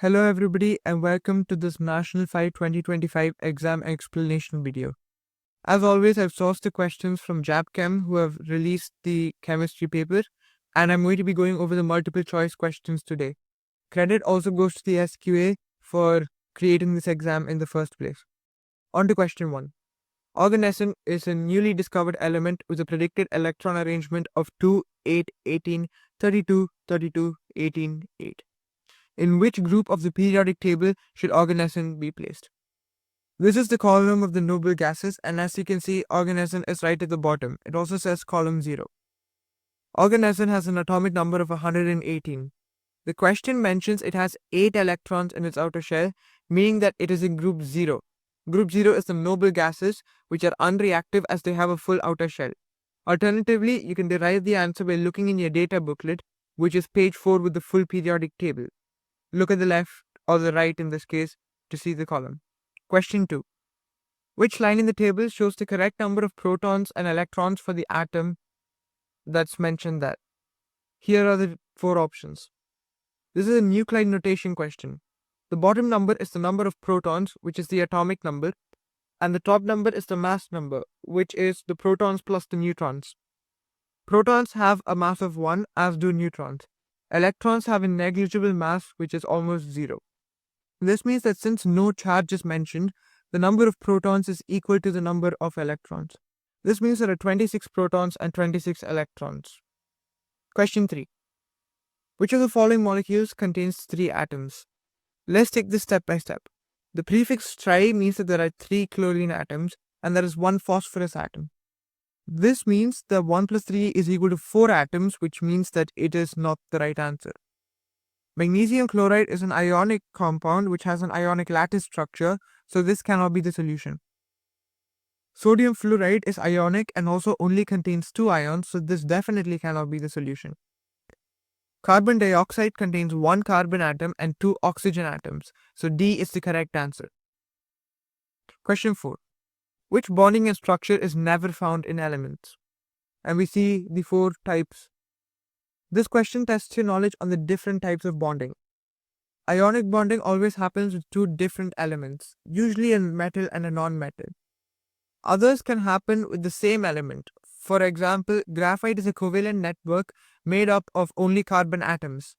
Hello everybody and welcome to this National 5 2025 exam explanation video. As always, I've sourced the questions from JabChem who have released the chemistry paper, and I'm going to be going over the multiple choice questions today. Credit also goes to the SQA for creating this exam in the first place. On to question 1. Organesson is a newly discovered element with a predicted electron arrangement of 2, 8, 18, 32, 32, 18, 8. In which group of the periodic table should organesson be placed? This is the column of the noble gases, and as you can see, organesson is right at the bottom. It also says column 0. Organesson has an atomic number of 118. The question mentions it has 8 electrons in its outer shell, meaning that it is in group 0. Group 0 is the noble gases, which are unreactive as they have a full outer shell. Alternatively, you can derive the answer by looking in your data booklet, which is page 4 with the full periodic table. Look at the left or the right in this case to see the column. Question 2. Which line in the table shows the correct number of protons and electrons for the atom that's mentioned there? Here are the 4 options. This is a nuclide notation question. The bottom number is the number of protons, which is the atomic number, and the top number is the mass number, which is the protons plus the neutrons. Protons have a mass of 1, as do neutrons. Electrons have a negligible mass, which is almost 0. This means that since no charge is mentioned, the number of protons is equal to the number of electrons. This means there are 26 protons and 26 electrons. Question 3. Which of the following molecules contains 3 atoms? Let's take this step by step. The prefix tri means that there are 3 chlorine atoms and there is 1 phosphorus atom. This means that 1 plus 3 is equal to 4 atoms, which means that it is not the right answer. Magnesium chloride is an ionic compound which has an ionic lattice structure, so this cannot be the solution. Sodium fluoride is ionic and also only contains 2 ions, so this definitely cannot be the solution. Carbon dioxide contains 1 carbon atom and 2 oxygen atoms, so D is the correct answer. Question 4. Which bonding and structure is never found in elements? And we see the 4 types. This question tests your knowledge on the different types of bonding. Ionic bonding always happens with 2 different elements, usually a metal and a non-metal. Others can happen with the same element. For example, graphite is a covalent network made up of only carbon atoms.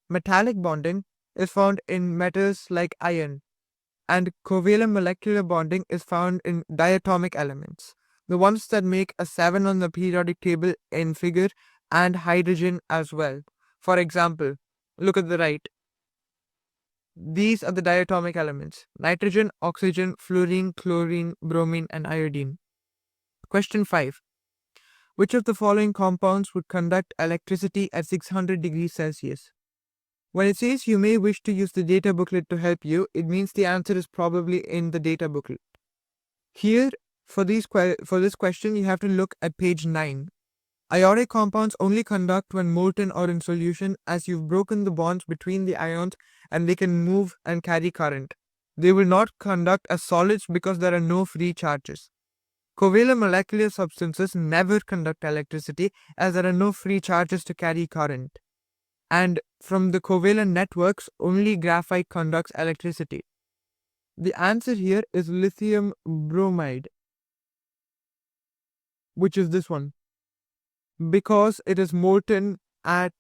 Metallic bonding is found in metals like iron, and covalent molecular bonding is found in diatomic elements, the ones that make a 7 on the periodic table in figure, and hydrogen as well. For example, look at the right. These are the diatomic elements: nitrogen, oxygen, fluorine, chlorine, bromine, and iodine. Question 5. Which of the following compounds would conduct electricity at 600 degrees Celsius? When it says you may wish to use the data booklet to help you, it means the answer is probably in the data booklet. Here, for this question, you have to look at page 9. Ionic compounds only conduct when molten or in solution, as you've broken the bonds between the ions and they can move and carry current. They will not conduct as solids because there are no free charges. Covalent molecular substances never conduct electricity as there are no free charges to carry current. And from the covalent networks, only graphite conducts electricity. The answer here is lithium bromide, which is this one. Because it is molten at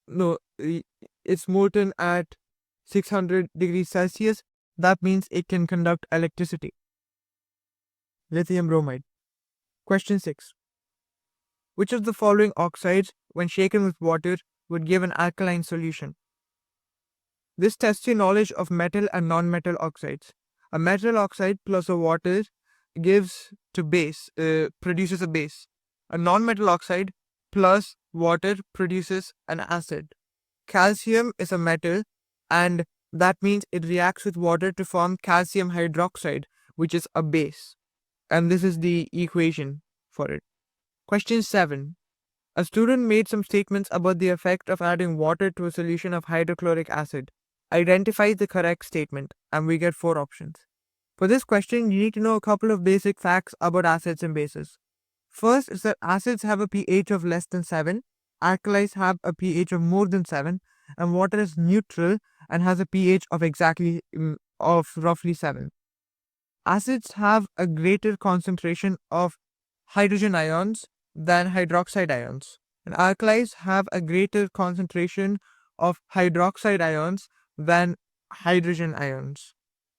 it's molten at 600 degrees Celsius, that means it can conduct electricity. Lithium bromide. Question 6. Which of the following oxides, when shaken with water, would give an alkaline solution? This tests your knowledge of metal and non-metal oxides. A metal oxide plus a water produces a base. A non-metal oxide plus water produces an acid. Calcium is a metal, and that means it reacts with water to form calcium hydroxide, which is a base. And this is the equation for it. Question 7. A student made some statements about the effect of adding water to a solution of hydrochloric acid. Identify the correct statement, and we get 4 options. For this question, you need to know a couple of basic facts about acids and bases. First is that acids have a pH of less than 7, alkalis have a pH of more than 7, and water is neutral and has a pH of roughly 7. Acids have a greater concentration of hydrogen ions than hydroxide ions, and alkalis have a greater concentration of hydroxide ions than hydrogen ions.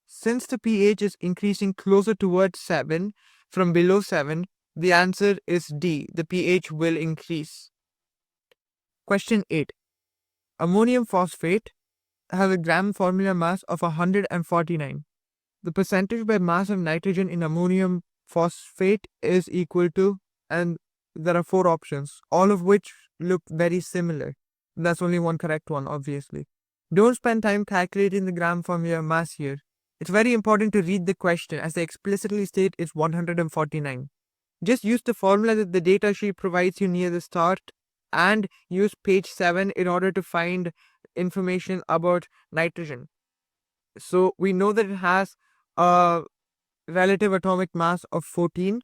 Since the pH is increasing closer towards 7 from below 7, the answer is D. The pH will increase. Question 8. Ammonium phosphate has a gram formula mass of 149. The percentage by mass of nitrogen in ammonium phosphate is equal to, and there are 4 options, all of which look very similar. That's only one correct one, obviously. Don't spend time calculating the gram formula mass here. It's very important to read the question as they explicitly state it's 149. Just use the formula that the data sheet provides you near the start and use page 7 in order to find information about nitrogen. So we know that it has a relative atomic mass of 14,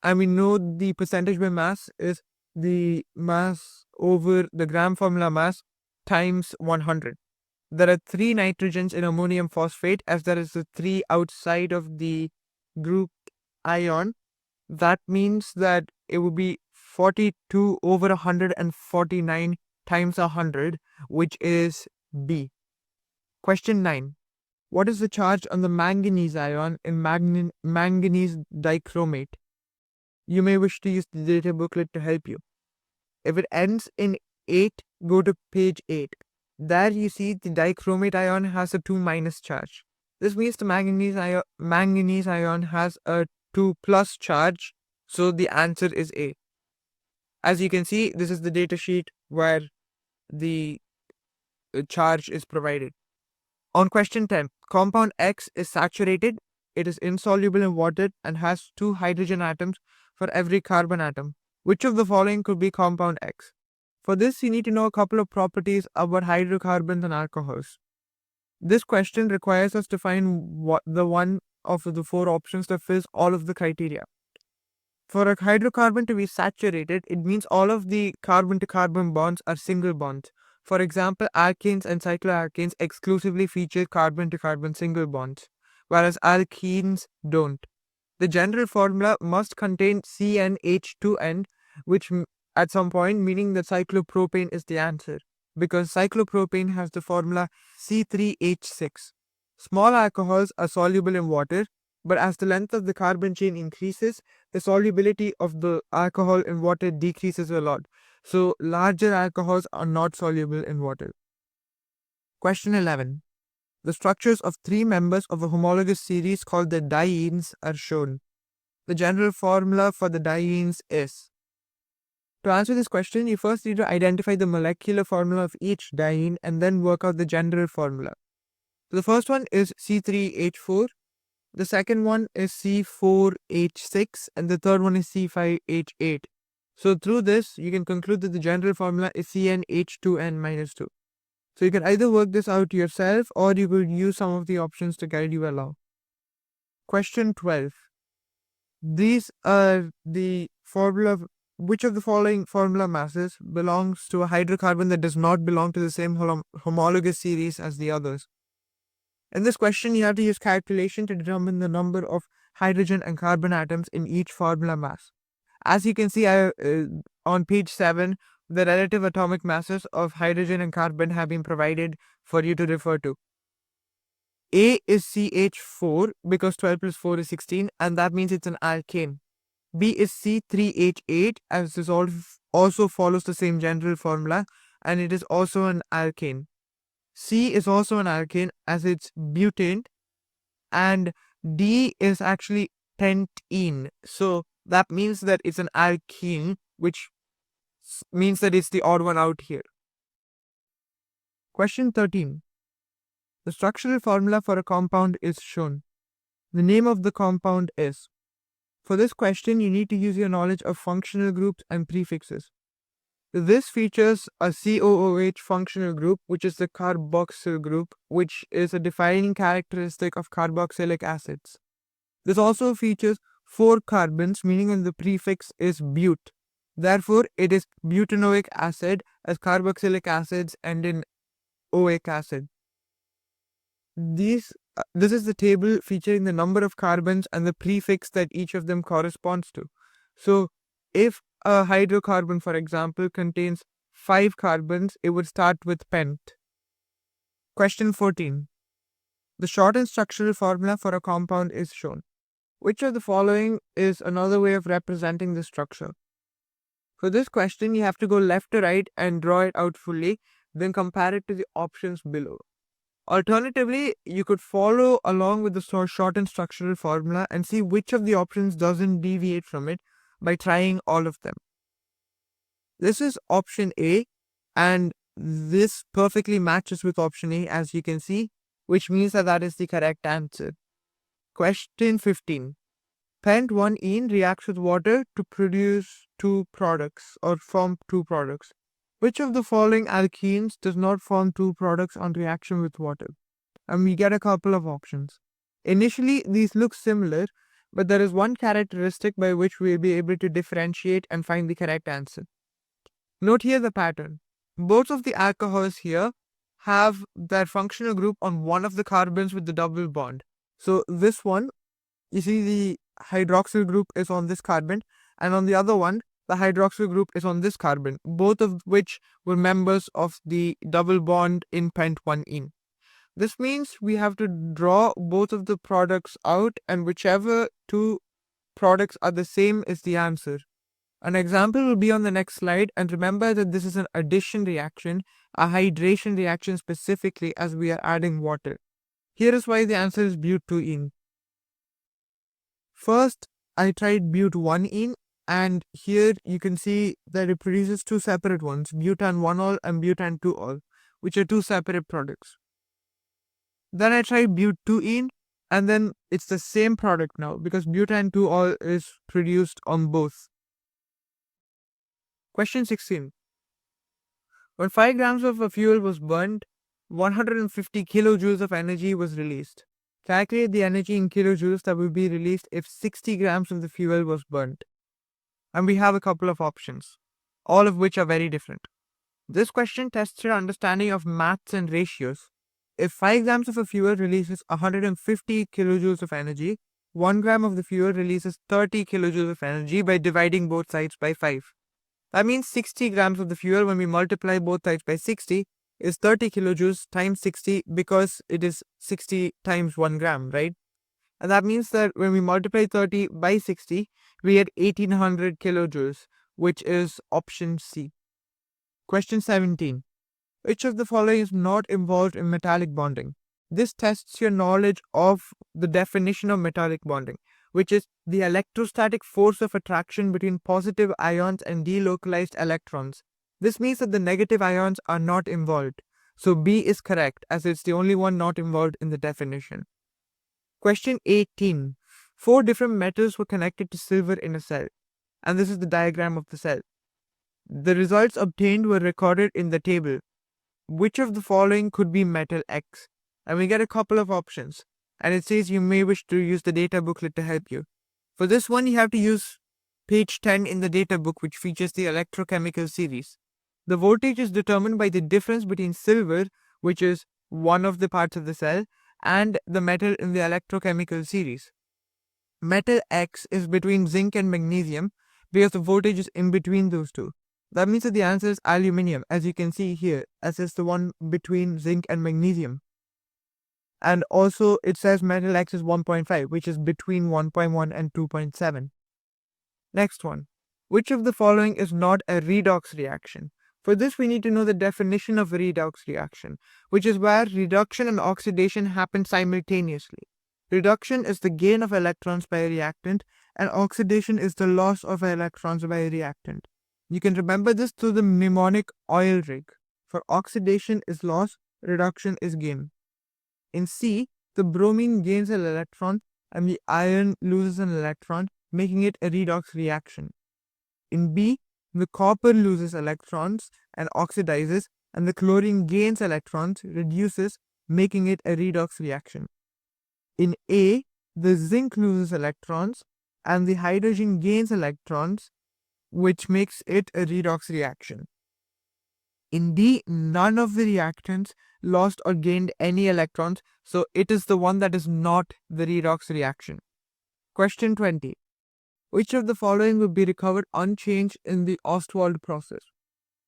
and we know the percentage by mass is the mass over the gram formula mass times 100. There are 3 nitrogens in ammonium phosphate, as there is a 3 outside of the group ion. That means that it would be 42 over 149 times 100, which is B. Question 9. What is the charge on the manganese ion in manganese dichromate? You may wish to use the data booklet to help you. If it ends in 8, go to page 8. There you see the dichromate ion has a 2 minus charge. This means the manganese ion has a 2 plus charge, so the answer is A. As you can see, this is the data sheet where the charge is provided. On question 10, compound X is saturated, it is insoluble in water and has 2 hydrogen atoms for every carbon atom. Which of the following could be compound X? For this, you need to know a couple of properties about hydrocarbons and alcohols. This question requires us to find the one of the 4 options that fills all of the criteria. For a hydrocarbon to be saturated, it means all of the carbon-to-carbon bonds are single bonds. For example, alkanes and cycloalkanes exclusively feature carbon-to-carbon single bonds, whereas alkenes don't. The general formula must contain CnH2n, which at some point meaning that cyclopropane is the answer, because cyclopropane has the formula C3H6. Small alcohols are soluble in water, but as the length of the carbon chain increases, the solubility of the alcohol in water decreases a lot. So larger alcohols are not soluble in water. Question 11. The structures of 3 members of a homologous series called the dienes are shown. The general formula for the dienes is. To answer this question, you first need to identify the molecular formula of each diene and then work out the general formula. So the first one is C3H4, the second one is C4H6, and the third one is C5H8. So through this, you can conclude that the general formula is CnH2n-2. So you can either work this out yourself or you could use some of the options to guide you along. Question 12. These are the formula. Which of the following formula masses belongs to a hydrocarbon that does not belong to the same homologous series as the others? In this question, you have to use calculation to determine the number of hydrogen and carbon atoms in each formula mass. As you can see on page 7, the relative atomic masses of hydrogen and carbon have been provided for you to refer to. A is CH4 because 12 plus 4 is 16, and that means it's an alkane. B is C3H8 as this also follows the same general formula, and it is also an alkane. C is also an alkane as it's butane, and D is actually pentene. So that means that it's an alkene, which means that it's the odd one out here. Question 13. The structural formula for a compound is shown. The name of the compound is. For this question, you need to use your knowledge of functional groups and prefixes. This features a COOH functional group, which is the carboxyl group, which is a defining characteristic of carboxylic acids. This also features 4 carbons, meaning that the prefix is but. Therefore, it is butanoic acid, as carboxylic acids end in oic acid. This is the table featuring the number of carbons and the prefix that each of them corresponds to. So if a hydrocarbon, for example, contains 5 carbons, it would start with pent. Question 14. The shortened structural formula for a compound is shown. Which of the following is another way of representing the structure? For this question, you have to go left to right and draw it out fully, then compare it to the options below. Alternatively, you could follow along with the shortened structural formula and see which of the options doesn't deviate from it by trying all of them. This is option A, and this perfectly matches with option A, as you can see, which means that is the correct answer. Question 15. Pent-1-ene reacts with water to produce two products or form two products. Which of the following alkenes does not form two products on reaction with water? And we get a couple of options. Initially, these look similar, but there is one characteristic by which we will be able to differentiate and find the correct answer. Note here the pattern. Both of the alcohols here have their functional group on one of the carbons with the double bond. So this one, you see the hydroxyl group is on this carbon, and on the other one, the hydroxyl group is on this carbon, both of which were members of the double bond in pent-1-ene. This means we have to draw both of the products out, and whichever two products are the same is the answer. An example will be on the next slide, and remember that this is an addition reaction, a hydration reaction specifically, as we are adding water. Here is why the answer is but-2-ene. First, I tried but-1-ene, and here you can see that it produces two separate ones, butan-1-ol and butan-2-ol, which are two separate products. Then I tried but-2-ene, and then it's the same product now because butan-2-ol is produced on both. Question 16. When 5 grams of a fuel was burned, 150 kilojoules of energy was released. Calculate the energy in kilojoules that would be released if 60 grams of the fuel was burnt. And we have a couple of options, all of which are very different. This question tests your understanding of maths and ratios. If 5 grams of a fuel releases 150 kilojoules of energy, 1 gram of the fuel releases 30 kilojoules of energy by dividing both sides by 5. That means 60 grams of the fuel, when we multiply both sides by 60, is 30 kilojoules times 60 because it is 60 times 1 gram, right? And that means that when we multiply 30 by 60, we get 1800 kilojoules, which is option C. Question 17. Which of the following is not involved in metallic bonding? This tests your knowledge of the definition of metallic bonding, which is the electrostatic force of attraction between positive ions and delocalized electrons. This means that the negative ions are not involved. So B is correct, as it's the only one not involved in the definition. Question 18. 4 different metals were connected to silver in a cell, and this is the diagram of the cell. The results obtained were recorded in the table. Which of the following could be metal X? And we get a couple of options, and it says you may wish to use the data booklet to help you. For this one, you have to use page 10 in the data book, which features the electrochemical series. The voltage is determined by the difference between silver, which is one of the parts of the cell, and the metal in the electrochemical series. Metal X is between zinc and magnesium because the voltage is in between those two. That means that the answer is aluminium, as you can see here, as is the one between zinc and magnesium. And also it says metal X is 1.5, which is between 1.1 and 2.7. Next one. Which of the following is not a redox reaction? For this, we need to know the definition of a redox reaction, which is where reduction and oxidation happen simultaneously. Reduction is the gain of electrons by a reactant, and oxidation is the loss of electrons by a reactant. You can remember this through the mnemonic oil rig. For oxidation is loss, reduction is gain. In C, the bromine gains an electron and the iron loses an electron, making it a redox reaction. In B, the copper loses electrons and oxidizes, and the chlorine gains electrons, reduces, making it a redox reaction. In A, the zinc loses electrons and the hydrogen gains electrons, which makes it a redox reaction. In D, none of the reactants lost or gained any electrons, so it is the one that is not the redox reaction. Question 20. Which of the following will be recovered unchanged in the Ostwald process?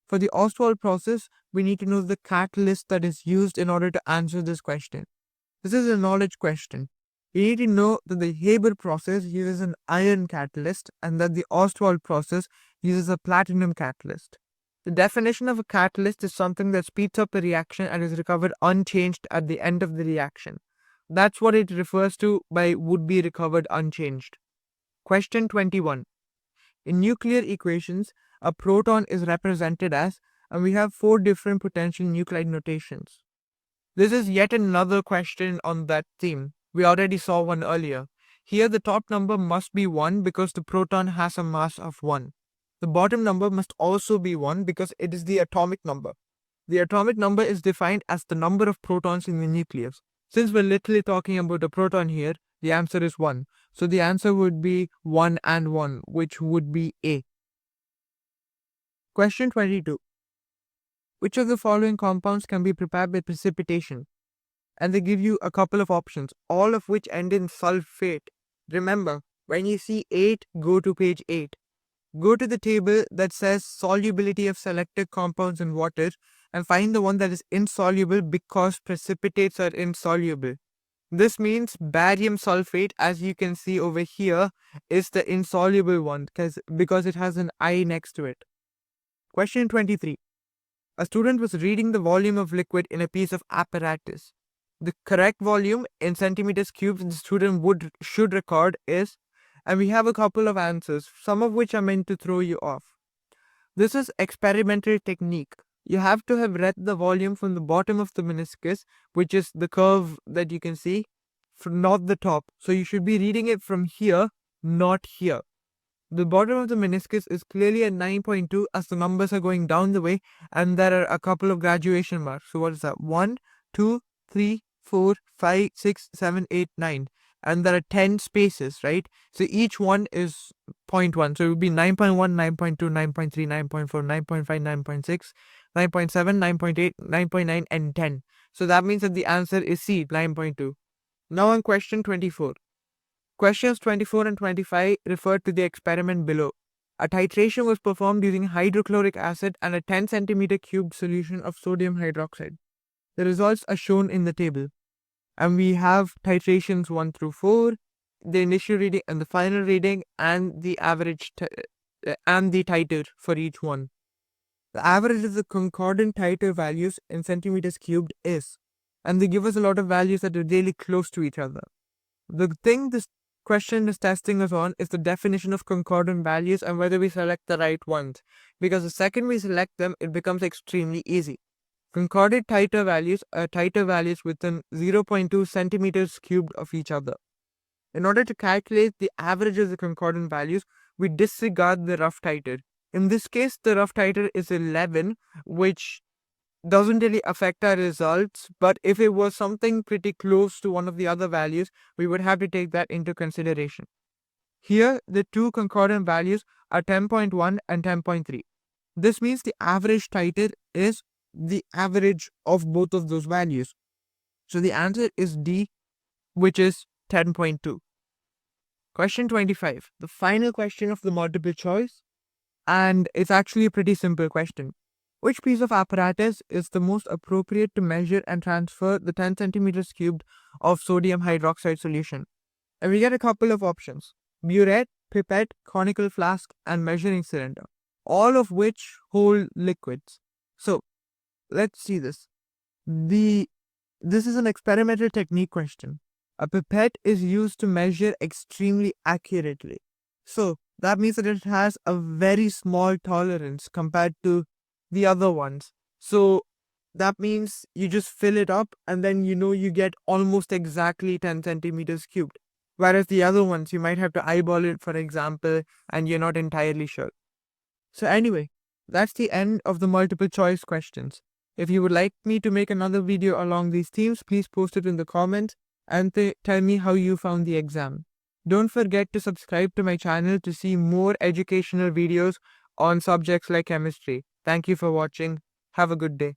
For the Ostwald process, we need to know the catalyst that is used in order to answer this question. This is a knowledge question. You need to know that the Haber process uses an iron catalyst and that the Ostwald process uses a platinum catalyst. The definition of a catalyst is something that speeds up a reaction and is recovered unchanged at the end of the reaction. That's what it refers to by would be recovered unchanged. Question 21. In nuclear equations, a proton is represented as, and we have 4 different potential nuclide notations. This is yet another question on that theme. We already saw one earlier. Here the top number must be 1 because the proton has a mass of 1. The bottom number must also be 1 because it is the atomic number. The atomic number is defined as the number of protons in the nucleus. Since we're literally talking about a proton here, the answer is 1. So the answer would be 1 and 1, which would be A. Question 22. Which of the following compounds can be prepared by precipitation? And they give you a couple of options, all of which end in sulfate. Remember, when you see 8, go to page 8. Go to the table that says solubility of selected compounds in water and find the one that is insoluble because precipitates are insoluble. This means barium sulfate, as you can see over here, is the insoluble one because it has an I next to it. Question 23. A student was reading the volume of liquid in a piece of apparatus. The correct volume in centimeters cubed the student should record is, and we have a couple of answers, some of which are meant to throw you off. This is experimental technique. You have to have read the volume from the bottom of the meniscus, which is the curve that you can see, not the top. So you should be reading it from here, not here. The bottom of the meniscus is clearly at 9.2 as the numbers are going down the way and there are a couple of graduation marks. So what is that? 1, 2, 3, 4, 5, 6, 7, 8, 9. And there are 10 spaces, right? So each one is 0.1. So it would be 9.1, 9.2, 9.3, 9.4, 9.5, 9.6, 9.7, 9.8, 9.9, and 10. So that means that the answer is C, 9.2. Now on question 24. Questions 24 and 25 refer to the experiment below. A titration was performed using hydrochloric acid and a 10 centimeter cubed solution of sodium hydroxide. The results are shown in the table. And we have titrations 1 through 4, the initial reading and the final reading, and the average and the titer for each one. The average of the concordant titer values in centimeters cubed is, and they give us a lot of values that are really close to each other. The thing this question is testing us on is the definition of concordant values and whether we select the right ones, because the second we select them, it becomes extremely easy. Concordant titer values are titer values within 0.2 centimeters cubed of each other. In order to calculate the average of the concordant values, we disregard the rough titer. In this case, the rough titer is 11, which doesn't really affect our results, but if it was something pretty close to one of the other values, we would have to take that into consideration. Here, the two concordant values are 10.1 and 10.3. This means the average titer is the average of both of those values. So the answer is D, which is 10.2. Question 25, the final question of the multiple choice, and it's actually a pretty simple question. Which piece of apparatus is the most appropriate to measure and transfer the 10 centimeters cubed of sodium hydroxide solution? And we get a couple of options: burette, pipette, conical flask, and measuring cylinder, all of which hold liquids. So let's see this. This is an experimental technique question. A pipette is used to measure extremely accurately. So that means that it has a very small tolerance compared to the other ones. So that means you just fill it up and then you get almost exactly 10 centimeters cubed. Whereas the other ones, you might have to eyeball it, for example, and you're not entirely sure. So anyway, that's the end of the multiple choice questions. If you would like me to make another video along these themes, please post it in the comments and tell me how you found the exam. Don't forget to subscribe to my channel to see more educational videos on subjects like chemistry. Thank you for watching. Have a good day.